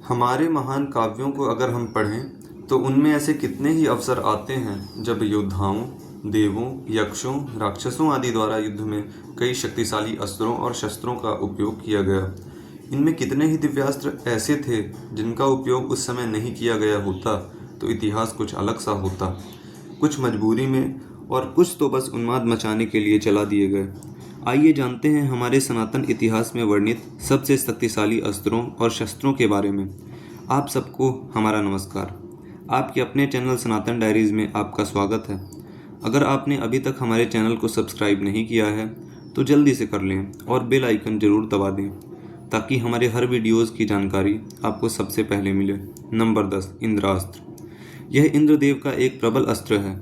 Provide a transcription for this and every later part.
हमारे महान काव्यों को अगर हम पढ़ें तो उनमें ऐसे कितने ही अवसर आते हैं जब योद्धाओं, देवों, यक्षों, राक्षसों आदि द्वारा युद्ध में कई शक्तिशाली अस्त्रों और शस्त्रों का उपयोग किया गया। इनमें कितने ही दिव्यास्त्र ऐसे थे जिनका उपयोग उस समय नहीं किया गया होता तो इतिहास कुछ अलग सा होता। कुछ मजबूरी में और कुछ तो बस उन्माद मचाने के लिए चला दिए गए। आइए जानते हैं हमारे सनातन इतिहास में वर्णित सबसे शक्तिशाली अस्त्रों और शस्त्रों के बारे में। आप सबको हमारा नमस्कार। आपके अपने चैनल सनातन डायरीज में आपका स्वागत है। अगर आपने अभी तक हमारे चैनल को सब्सक्राइब नहीं किया है तो जल्दी से कर लें और बेल आइकन जरूर दबा दें ताकि हमारे हर वीडियोस की जानकारी आपको सबसे पहले मिले। नंबर 10, इंद्रास्त्र। यह इंद्रदेव का एक प्रबल अस्त्र है।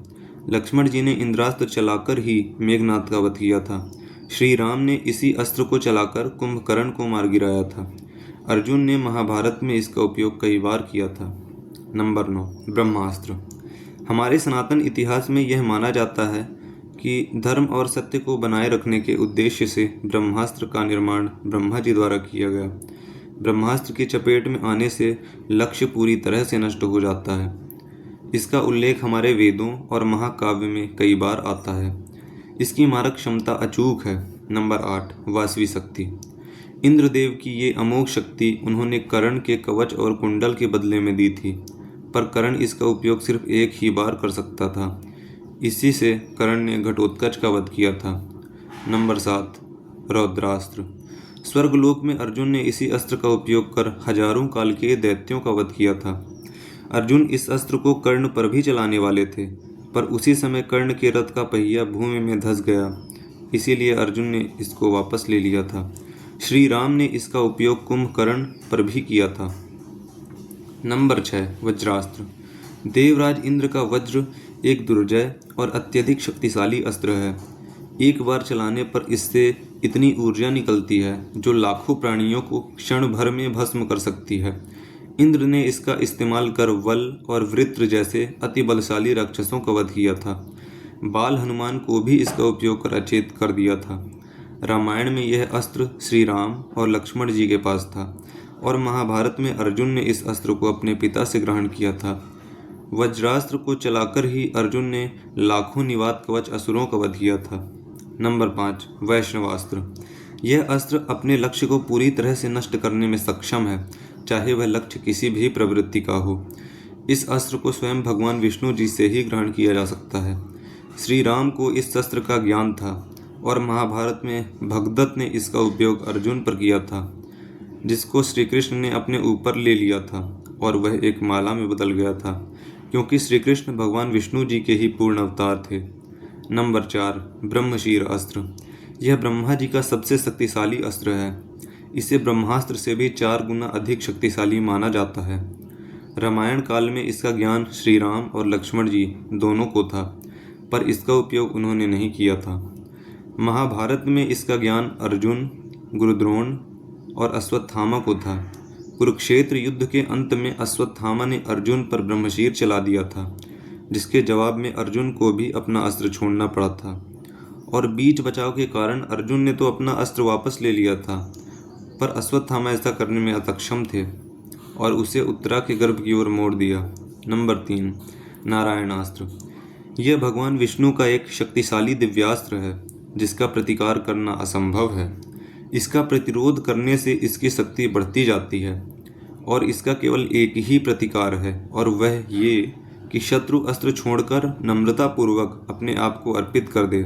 लक्ष्मण जी ने इंद्रास्त्र चलाकर ही मेघनाद का वध किया था। श्री राम ने इसी अस्त्र को चलाकर कुंभकर्ण को मार गिराया था। अर्जुन ने महाभारत में इसका उपयोग कई बार किया था। नंबर 9, ब्रह्मास्त्र। हमारे सनातन इतिहास में यह माना जाता है कि धर्म और सत्य को बनाए रखने के उद्देश्य से ब्रह्मास्त्र का निर्माण ब्रह्मा जी द्वारा किया गया। ब्रह्मास्त्र की चपेट में आने से लक्ष्य पूरी तरह से नष्ट हो जाता है। इसका उल्लेख हमारे वेदों और महाकाव्य में कई बार आता है। इसकी मारक क्षमता अचूक है। नंबर 8, वासवी शक्ति। इंद्रदेव की ये अमोघ शक्ति उन्होंने कर्ण के कवच और कुंडल के बदले में दी थी, पर कर्ण इसका उपयोग सिर्फ एक ही बार कर सकता था। इसी से कर्ण ने घटोत्कच का वध किया था। नंबर 7, रौद्रास्त्र। स्वर्गलोक में अर्जुन ने इसी अस्त्र का उपयोग कर हजारों काल के दैत्यों का वध किया था। अर्जुन इस अस्त्र को कर्ण पर भी चलाने वाले थे, पर उसी समय कर्ण के रथ का पहिया भूमि में धंस गया, इसीलिए अर्जुन ने इसको वापस ले लिया था। श्री राम ने इसका उपयोग कुंभकर्ण पर भी किया था। नंबर 6, वज्रास्त्र। देवराज इंद्र का वज्र एक दुर्जय और अत्यधिक शक्तिशाली अस्त्र है। एक बार चलाने पर इससे इतनी ऊर्जा निकलती है जो लाखों प्राणियों को क्षण भर में भस्म कर सकती है। इंद्र ने इसका इस्तेमाल कर वल और वृत्र जैसे अति बलशाली राक्षसों का वध किया था। बाल हनुमान को भी इसका उपयोग कर अचेत कर दिया था। रामायण में यह अस्त्र श्री राम और लक्ष्मण जी के पास था और महाभारत में अर्जुन ने इस अस्त्र को अपने पिता से ग्रहण किया था। वज्रास्त्र को चलाकर ही अर्जुन ने लाखों निवात कवच असुरों का वध किया था। नंबर 5, वैष्णवास्त्र। यह अस्त्र अपने लक्ष्य को पूरी तरह से नष्ट करने में सक्षम है, चाहे वह लक्ष्य किसी भी प्रवृत्ति का हो। इस अस्त्र को स्वयं भगवान विष्णु जी से ही ग्रहण किया जा सकता है। श्री राम को इस अस्त्र का ज्ञान था और महाभारत में भगदत्त ने इसका उपयोग अर्जुन पर किया था, जिसको श्री कृष्ण ने अपने ऊपर ले लिया था और वह एक माला में बदल गया था, क्योंकि श्री कृष्ण भगवान विष्णु जी के ही पूर्ण अवतार थे। नंबर 4, ब्रह्मशीर अस्त्र। यह ब्रह्मा जी का सबसे शक्तिशाली अस्त्र है। इसे ब्रह्मास्त्र से भी 4 गुना अधिक शक्तिशाली माना जाता है। रामायण काल में इसका ज्ञान श्री राम और लक्ष्मण जी दोनों को था, पर इसका उपयोग उन्होंने नहीं किया था। महाभारत में इसका ज्ञान अर्जुन, गुरुद्रोण और अश्वत्थामा को था। कुरुक्षेत्र युद्ध के अंत में अश्वत्थामा ने अर्जुन पर ब्रह्मशीर चला दिया था, जिसके जवाब में अर्जुन को भी अपना अस्त्र छोड़ना पड़ा था और बीच बचाव के कारण अर्जुन ने तो अपना अस्त्र वापस ले लिया था, पर अश्वत्थामा ऐसा करने में अक्षम थे और उसे उत्तरा के गर्भ की ओर मोड़ दिया। नंबर 3, नारायणास्त्र। यह भगवान विष्णु का एक शक्तिशाली दिव्यास्त्र है जिसका प्रतिकार करना असंभव है। इसका प्रतिरोध करने से इसकी शक्ति बढ़ती जाती है और इसका केवल एक ही प्रतिकार है, और वह ये कि शत्रु अस्त्र छोड़कर नम्रतापूर्वक अपने आप को अर्पित कर दे।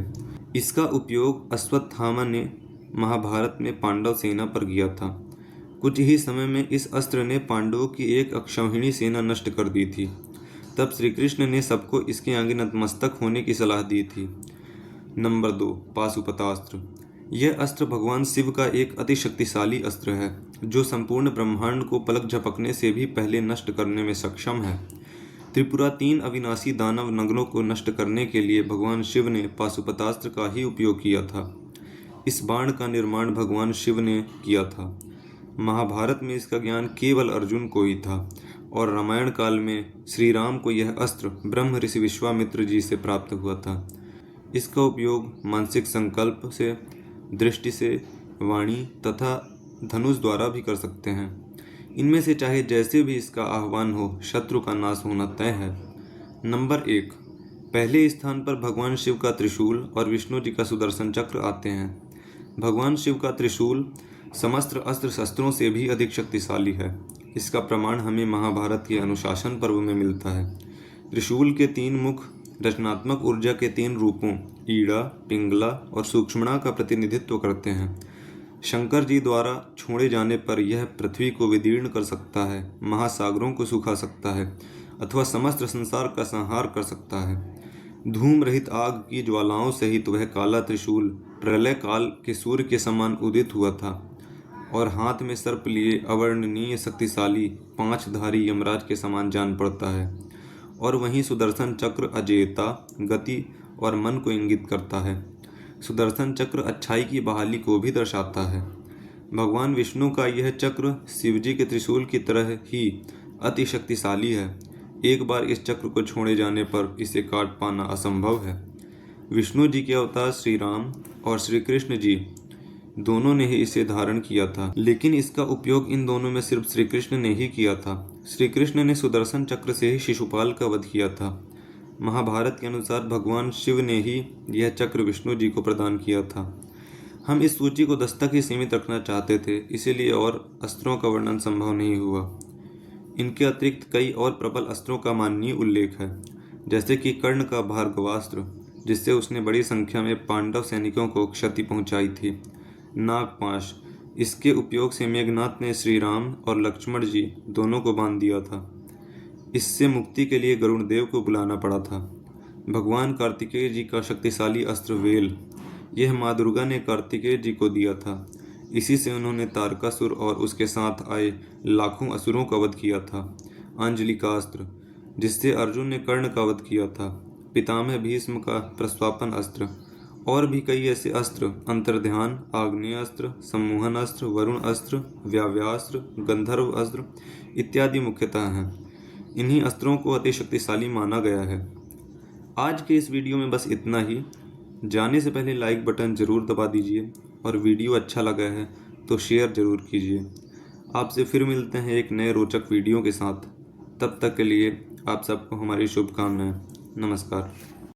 इसका उपयोग अश्वत्थामा ने महाभारत में पांडव सेना पर किया था। कुछ ही समय में इस अस्त्र ने पांडवों की एक अक्षौहिणी सेना नष्ट कर दी थी। तब श्री कृष्ण ने सबको इसके आगे नतमस्तक होने की सलाह दी थी। नंबर 2, पाशुपतास्त्र। यह अस्त्र भगवान शिव का एक अति शक्तिशाली अस्त्र है जो संपूर्ण ब्रह्मांड को पलक झपकने से भी पहले नष्ट करने में सक्षम है। त्रिपुरा 3 अविनाशी दानव नगरों को नष्ट करने के लिए भगवान शिव ने पाशुपतास्त्र का ही उपयोग किया था। इस बाण का निर्माण भगवान शिव ने किया था। महाभारत में इसका ज्ञान केवल अर्जुन को ही था और रामायण काल में श्री राम को यह अस्त्र ब्रह्म ऋषि विश्वामित्र जी से प्राप्त हुआ था। इसका उपयोग मानसिक संकल्प से, दृष्टि से, वाणी तथा धनुष द्वारा भी कर सकते हैं। इनमें से चाहे जैसे भी इसका आह्वान हो, शत्रु का नाश होना तय है। नंबर 1, पहले स्थान पर भगवान शिव का त्रिशूल और विष्णु जी का सुदर्शन चक्र आते हैं। भगवान शिव का त्रिशूल समस्त अस्त्र शस्त्रों से भी अधिक शक्तिशाली है। इसका प्रमाण हमें महाभारत के अनुशासन पर्व में मिलता है। त्रिशूल के 3 मुख रचनात्मक ऊर्जा के 3 रूपों ईड़ा, पिंगला और सूक्ष्मणा का प्रतिनिधित्व करते हैं। शंकर जी द्वारा छोड़े जाने पर यह पृथ्वी को विदीर्ण कर सकता है, महासागरों को सुखा सकता है अथवा समस्त संसार का संहार कर सकता है। धूम रहित आग की ज्वालाओं सहित वह काला त्रिशूल प्रलय काल के सूर्य के समान उदित हुआ था और हाथ में सर्प लिए अवर्णनीय शक्तिशाली 5 धारी यमराज के समान जान पड़ता है। और वहीं सुदर्शन चक्र अजेयता, गति और मन को इंगित करता है। सुदर्शन चक्र अच्छाई की बहाली को भी दर्शाता है। भगवान विष्णु का यह चक्र शिवजी के त्रिशूल की तरह ही अति शक्तिशाली है। एक बार इस चक्र को छोड़े जाने पर इसे काट पाना असंभव है। विष्णु जी के अवतार श्री राम और श्री कृष्ण जी दोनों ने ही इसे धारण किया था, लेकिन इसका उपयोग इन दोनों में सिर्फ श्री कृष्ण ने ही किया था। श्री कृष्ण ने सुदर्शन चक्र से ही शिशुपाल का वध किया था। महाभारत के अनुसार भगवान शिव ने ही यह चक्र विष्णु जी को प्रदान किया था। हम इस सूची को 10 तक ही सीमित रखना चाहते थे, इसीलिए और अस्त्रों का वर्णन संभव नहीं हुआ। इनके अतिरिक्त कई और प्रबल अस्त्रों का माननीय उल्लेख है, जैसे कि कर्ण का भार्गवास्त्र, जिससे उसने बड़ी संख्या में पांडव सैनिकों को क्षति पहुंचाई थी। नागपाश, इसके उपयोग से मेघनाथ ने श्री राम और लक्ष्मण जी दोनों को बांध दिया था। इससे मुक्ति के लिए गरुण देव को बुलाना पड़ा था। भगवान कार्तिकेय जी का शक्तिशाली अस्त्र वेल, यह माँ दुर्गा ने कार्तिकेय जी को दिया था। इसी से उन्होंने तारकासुर और उसके साथ आए लाखों असुरों का वध किया था। अंजलि का अस्त्र, जिससे अर्जुन ने कर्ण का वध किया था। पितामह भीष्म का प्रस्वापन अस्त्र और भी कई ऐसे अस्त्र अंतर्ध्यान, आग्नेय अस्त्र, सम्मोहन अस्त्र, वरुण अस्त्र, व्याव्यास्त्र, गंधर्व अस्त्र इत्यादि मुख्यतः हैं। इन्हीं अस्त्रों को अति शक्तिशाली माना गया है। आज के इस वीडियो में बस इतना ही। जाने से पहले लाइक बटन ज़रूर दबा दीजिए और वीडियो अच्छा लगा है तो शेयर ज़रूर कीजिए। आपसे फिर मिलते हैं एक नए रोचक वीडियो के साथ। तब तक के लिए आप सबको हमारी शुभकामनाएं। नमस्कार।